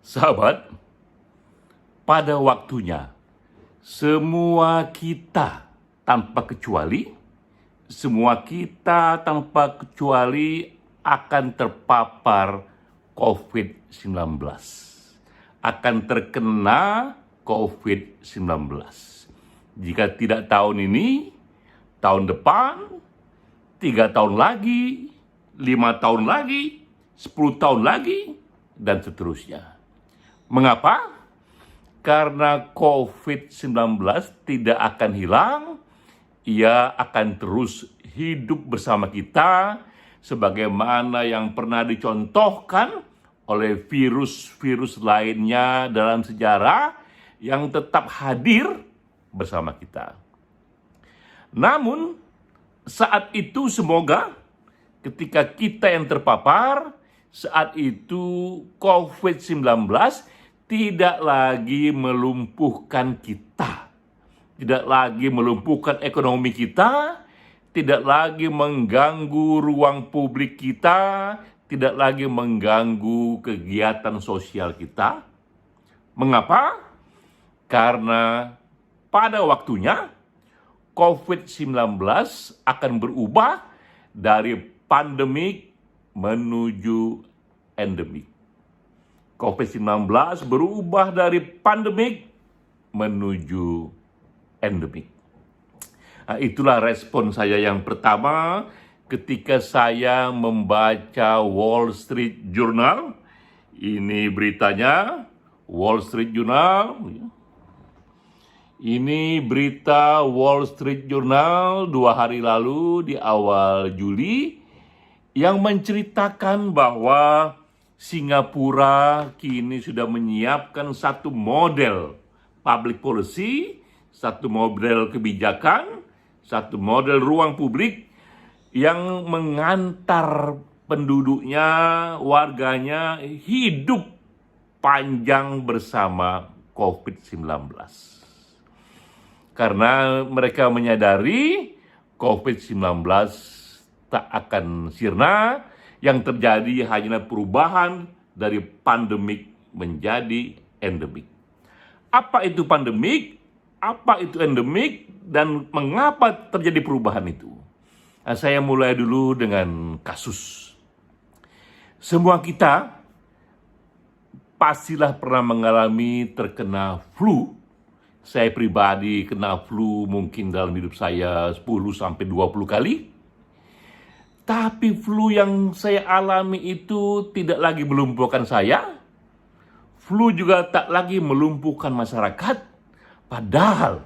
Sahabat, pada waktunya semua kita tanpa kecuali, akan terpapar COVID-19, akan terkena COVID-19. Jika tidak tahun ini, tahun depan, 3 tahun lagi, 5 tahun lagi, 10 tahun lagi, dan seterusnya. Mengapa? Karena COVID-19 tidak akan hilang, ia akan terus hidup bersama kita, sebagaimana yang pernah dicontohkan oleh virus-virus lainnya dalam sejarah yang tetap hadir bersama kita. Namun, saat itu semoga ketika kita yang terpapar, saat itu COVID-19 tidak lagi melumpuhkan kita, tidak lagi melumpuhkan ekonomi kita, tidak lagi mengganggu ruang publik kita, tidak lagi mengganggu kegiatan sosial kita. Mengapa? Karena pada waktunya COVID-19 akan berubah dari pandemik menuju endemik. COVID-19 berubah dari pandemik menuju endemik. Nah, itulah respon saya yang pertama ketika saya membaca Wall Street Journal. Ini beritanya, Wall Street Journal. Ini berita Wall Street Journal 2 hari lalu di awal Juli yang menceritakan bahwa Singapura kini sudah menyiapkan satu model public policy, satu model kebijakan, satu model ruang publik yang mengantar penduduknya, warganya hidup panjang bersama COVID-19. Karena mereka menyadari COVID-19 tak akan sirna, yang terjadi hanyalah perubahan dari pandemik menjadi endemik. Apa itu pandemik? Apa itu endemik? Dan mengapa terjadi perubahan itu? Nah, saya mulai dulu dengan kasus. Semua kita pastilah pernah mengalami terkena flu. Saya pribadi kena flu mungkin dalam hidup saya 10-20 kali. Tapi flu yang saya alami itu tidak lagi melumpuhkan saya. Flu juga tak lagi melumpuhkan masyarakat. Padahal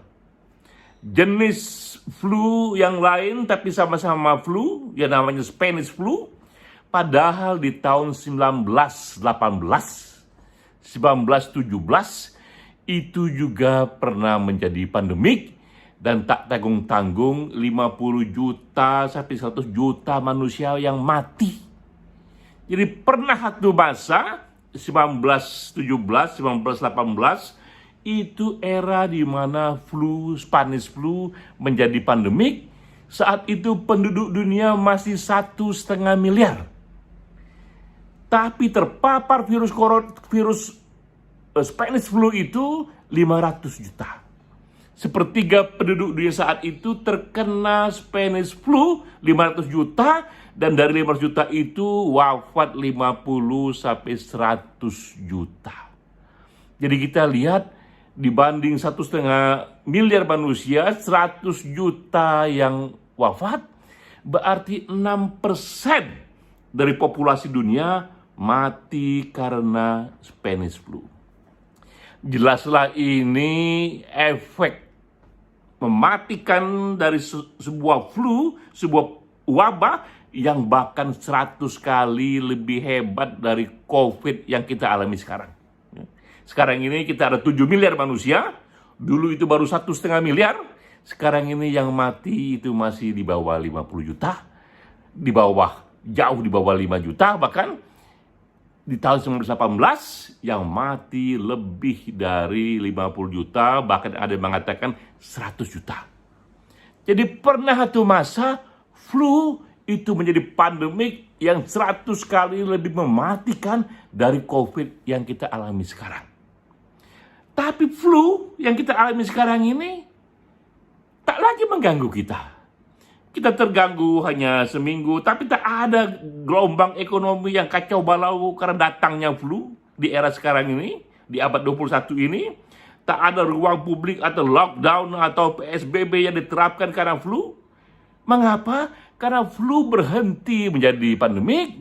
jenis flu yang lain tapi sama-sama flu, yang namanya Spanish flu. Padahal di tahun 1918, 1917 itu juga pernah menjadi pandemik. Dan tak tanggung-tanggung 50 juta sampai 100 juta manusia yang mati. Jadi pernah satu masa 1917, 1918 itu era di mana Spanish flu menjadi pandemik. Saat itu penduduk dunia masih 1,5 miliar. Tapi terpapar virus Spanish flu itu 500 juta. Sepertiga penduduk dunia saat itu terkena Spanish flu 500 juta, dan dari 500 juta itu wafat 50 sampai 100 juta. Jadi kita lihat dibanding 1,5 miliar manusia, 100 juta yang wafat, berarti 6% dari populasi dunia mati karena Spanish flu. Jelaslah ini efek mematikan dari sebuah flu, sebuah wabah yang bahkan 100 kali lebih hebat dari COVID yang kita alami sekarang. Sekarang ini kita ada 7 miliar manusia, dulu itu baru 1,5 miliar, sekarang ini yang mati itu masih di bawah 50 juta, jauh di bawah 5 juta, bahkan di tahun 1918 yang mati lebih dari 50 juta, bahkan ada yang mengatakan 100 juta. Jadi pernah satu masa flu itu menjadi pandemik yang 100 kali lebih mematikan dari COVID yang kita alami sekarang. Tapi flu yang kita alami sekarang ini tak lagi mengganggu kita. Kita terganggu hanya seminggu, tapi tak ada gelombang ekonomi yang kacau balau karena datangnya flu di era sekarang ini, di abad 21 ini. Tak ada ruang publik atau lockdown atau PSBB yang diterapkan karena flu. Mengapa? Karena flu berhenti menjadi pandemik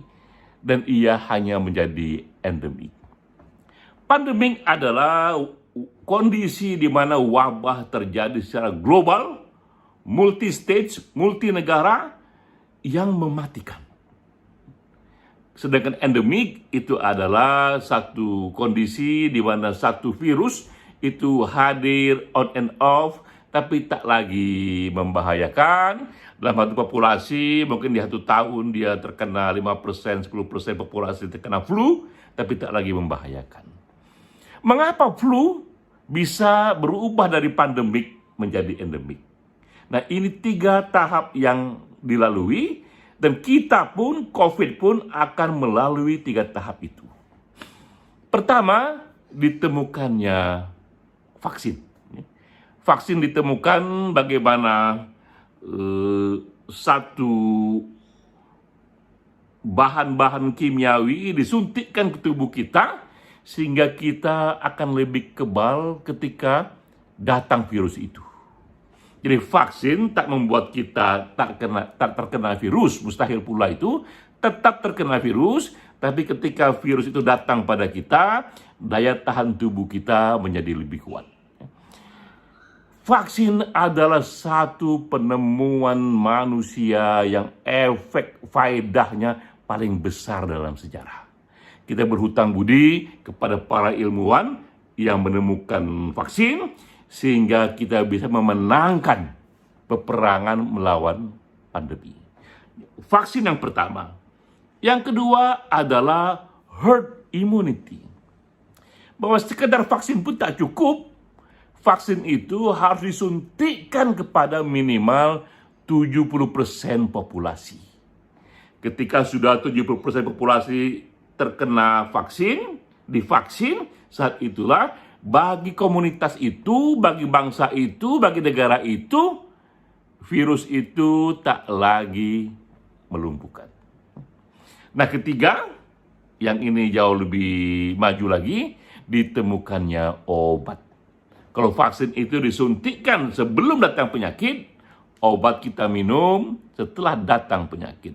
dan ia hanya menjadi endemik. Pandemik adalah kondisi di mana wabah terjadi secara global, multi-stage, multi-negara yang mematikan. Sedangkan endemik itu adalah satu kondisi di mana satu virus itu hadir on and off, tapi tak lagi membahayakan. Dalam satu populasi, mungkin di 1 tahun dia terkena 5%, 10% populasi terkena flu, tapi tak lagi membahayakan. Mengapa flu bisa berubah dari pandemik menjadi endemik? Nah, ini 3 tahap yang dilalui, dan kita pun, COVID pun akan melalui 3 tahap itu. Pertama, ditemukannya vaksin. Vaksin ditemukan bagaimana satu bahan-bahan kimiawi disuntikkan ke tubuh kita sehingga kita akan lebih kebal ketika datang virus itu. Jadi vaksin tak membuat kita tak terkena virus, mustahil pula itu, tetap terkena virus, tapi ketika virus itu datang pada kita, daya tahan tubuh kita menjadi lebih kuat. Vaksin adalah satu penemuan manusia yang efek faedahnya paling besar dalam sejarah. Kita berhutang budi kepada para ilmuwan yang menemukan vaksin, sehingga kita bisa memenangkan peperangan melawan pandemi. Vaksin yang pertama. Yang kedua adalah herd immunity. Bahwa sekedar vaksin pun tak cukup. Vaksin itu harus disuntikkan kepada minimal 70% populasi. Ketika sudah 70% populasi terkena vaksin, divaksin, saat itulah bagi komunitas itu, bagi bangsa itu, bagi negara itu, virus itu tak lagi melumpuhkan. Nah, ketiga, yang ini jauh lebih maju lagi, ditemukannya obat. Kalau vaksin itu disuntikkan sebelum datang penyakit, obat kita minum setelah datang penyakit.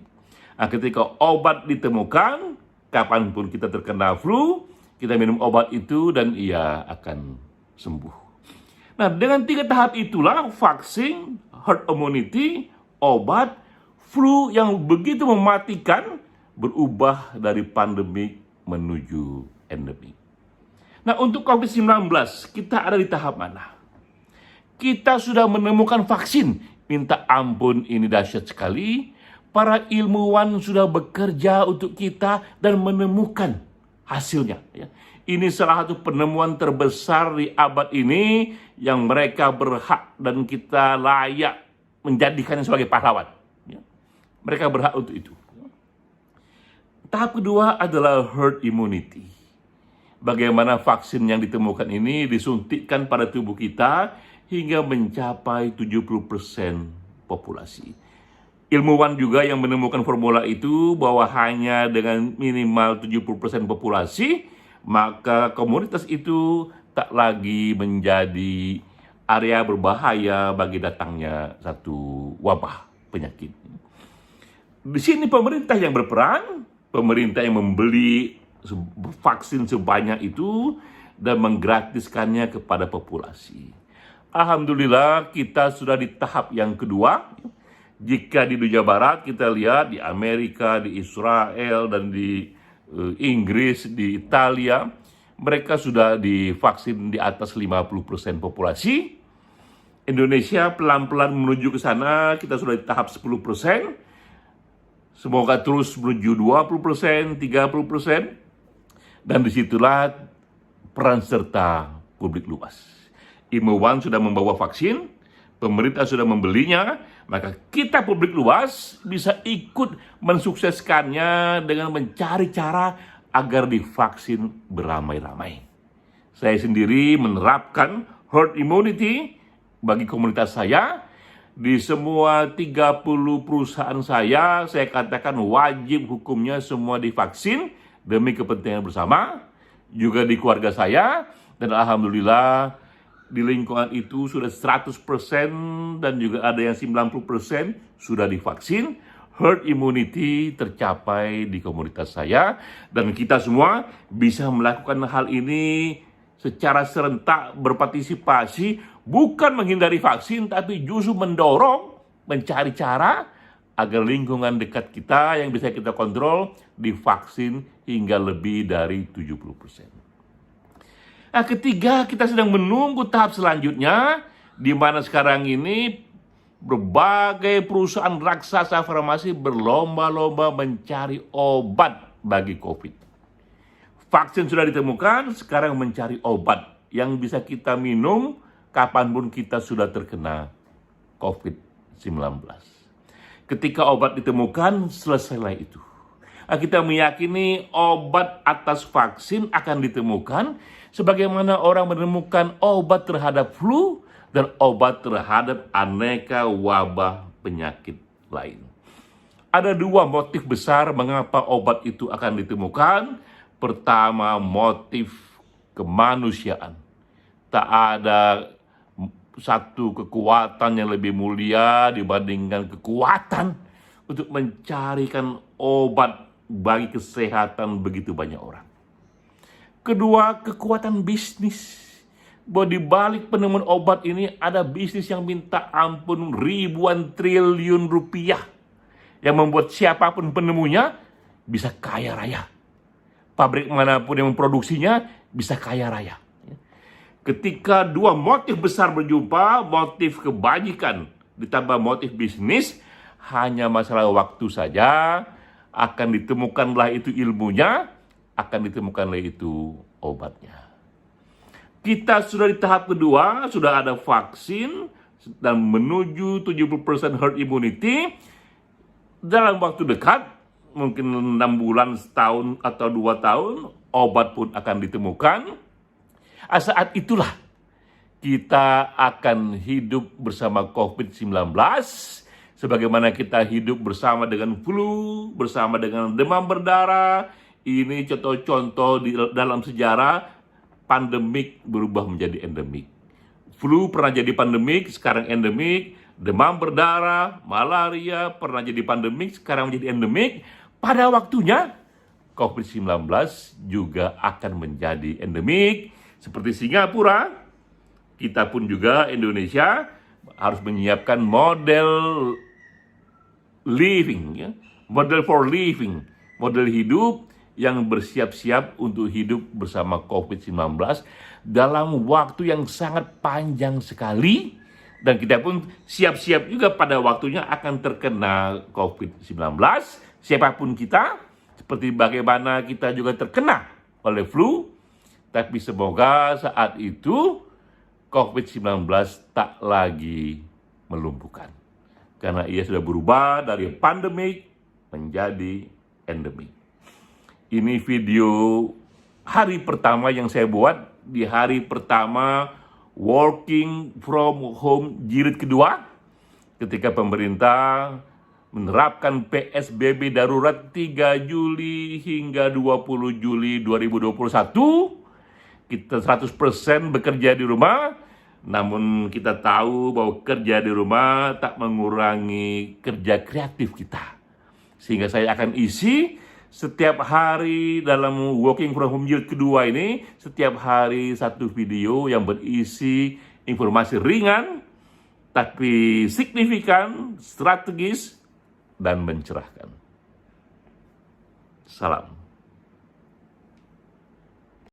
Nah, ketika obat ditemukan, kapanpun kita terkena flu, kita minum obat itu dan ia akan sembuh. Nah, dengan 3 tahap itulah vaksin, herd immunity, obat, flu yang begitu mematikan berubah dari pandemik menuju endemik. Nah, untuk COVID-19, kita ada di tahap mana? Kita sudah menemukan vaksin. Minta ampun, ini dahsyat sekali. Para ilmuwan sudah bekerja untuk kita dan menemukan hasilnya. Ini salah satu penemuan terbesar di abad ini yang mereka berhak dan kita layak menjadikannya sebagai pahlawan. Mereka berhak untuk itu. Tahap kedua adalah herd immunity. Bagaimana vaksin yang ditemukan ini disuntikkan pada tubuh kita hingga mencapai 70% populasi. Ilmuwan juga yang menemukan formula itu bahwa hanya dengan minimal 70% populasi, maka komunitas itu tak lagi menjadi area berbahaya bagi datangnya satu wabah penyakit. Di sini pemerintah yang berperan, pemerintah yang membeli vaksin sebanyak itu dan menggratiskannya kepada populasi. Alhamdulillah kita sudah di tahap yang kedua. Jika di dunia barat kita lihat di Amerika, di Israel, dan di Inggris, di Italia, mereka sudah divaksin di atas 50% populasi. Indonesia pelan-pelan menuju ke sana, kita sudah di tahap 10%. Semoga terus menuju 20%, 30%. Dan disitulah peran serta publik luas. Ilmuwan sudah membawa vaksin, pemerintah sudah membelinya, maka kita publik luas bisa ikut mensukseskannya dengan mencari cara agar divaksin beramai-ramai. Saya sendiri menerapkan herd immunity bagi komunitas saya. Di semua 30 perusahaan saya katakan wajib hukumnya semua divaksin demi kepentingan bersama. Juga di keluarga saya, dan alhamdulillah di lingkungan itu sudah 100% dan juga ada yang 90% sudah divaksin. Herd immunity tercapai di komunitas saya, dan kita semua bisa melakukan hal ini secara serentak berpartisipasi, bukan menghindari vaksin, tapi justru mendorong, mencari cara agar lingkungan dekat kita yang bisa kita kontrol divaksin hingga lebih dari 70%. Nah, ketiga, kita sedang menunggu tahap selanjutnya, di mana sekarang ini berbagai perusahaan raksasa farmasi berlomba-lomba mencari obat bagi COVID. Vaksin sudah ditemukan, sekarang mencari obat yang bisa kita minum kapanpun kita sudah terkena COVID-19. Ketika obat ditemukan, selesailah itu. Kita meyakini obat atas vaksin akan ditemukan, sebagaimana orang menemukan obat terhadap flu dan obat terhadap aneka wabah penyakit lain. Ada dua motif besar mengapa obat itu akan ditemukan. Pertama, motif kemanusiaan. Tak ada satu kekuatan yang lebih mulia dibandingkan kekuatan untuk mencarikan obat bagi kesehatan begitu banyak orang. Kedua, kekuatan bisnis. Bahwa di balik penemuan obat ini ada bisnis yang minta ampun ribuan triliun rupiah, yang membuat siapapun penemunya bisa kaya raya. Pabrik manapun yang memproduksinya bisa kaya raya. Ketika dua motif besar berjumpa, motif kebajikan ditambah motif bisnis, hanya masalah waktu saja, akan ditemukanlah itu ilmunya, akan ditemukanlah itu obatnya. Kita sudah di tahap kedua, sudah ada vaksin dan menuju 70% herd immunity. Dalam waktu dekat, mungkin 6 bulan, setahun, atau 2 tahun, obat pun akan ditemukan. Saat itulah kita akan hidup bersama COVID-19, sebagaimana kita hidup bersama dengan flu, bersama dengan demam berdarah. Ini contoh-contoh dalam sejarah pandemik berubah menjadi endemik. Flu pernah jadi pandemik, sekarang endemik. Demam berdarah, malaria pernah jadi pandemik, sekarang menjadi endemik. Pada waktunya, COVID-19 juga akan menjadi endemik. Seperti Singapura, kita pun juga Indonesia harus menyiapkan model living, model for living, model hidup yang bersiap-siap untuk hidup bersama COVID-19 dalam waktu yang sangat panjang sekali. Dan kita pun siap-siap juga pada waktunya akan terkena COVID-19. Siapapun kita, seperti bagaimana kita juga terkena oleh flu, tapi semoga saat itu COVID-19 tak lagi melumpuhkan. Karena ia sudah berubah dari pandemik menjadi endemik. Ini video hari pertama yang saya buat, di hari pertama working from home jilid kedua, ketika pemerintah menerapkan PSBB darurat 3 Juli hingga 20 Juli 2021. Kita 100% bekerja di rumah, namun kita tahu bahwa kerja di rumah tak mengurangi kerja kreatif kita. Sehingga saya akan isi setiap hari dalam working from home jilid kedua ini, setiap hari satu video yang berisi informasi ringan, tapi signifikan, strategis, dan mencerahkan. Salam.